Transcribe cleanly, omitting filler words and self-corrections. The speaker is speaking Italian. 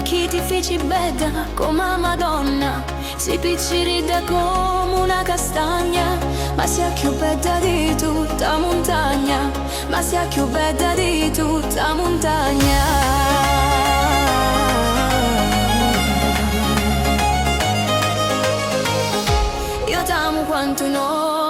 chi ti feci bella come Madonna, si piccirida come una castagna, ma sia più bella di tutta montagna, ma sia più bella di tutta montagna. Io t'amo quanto no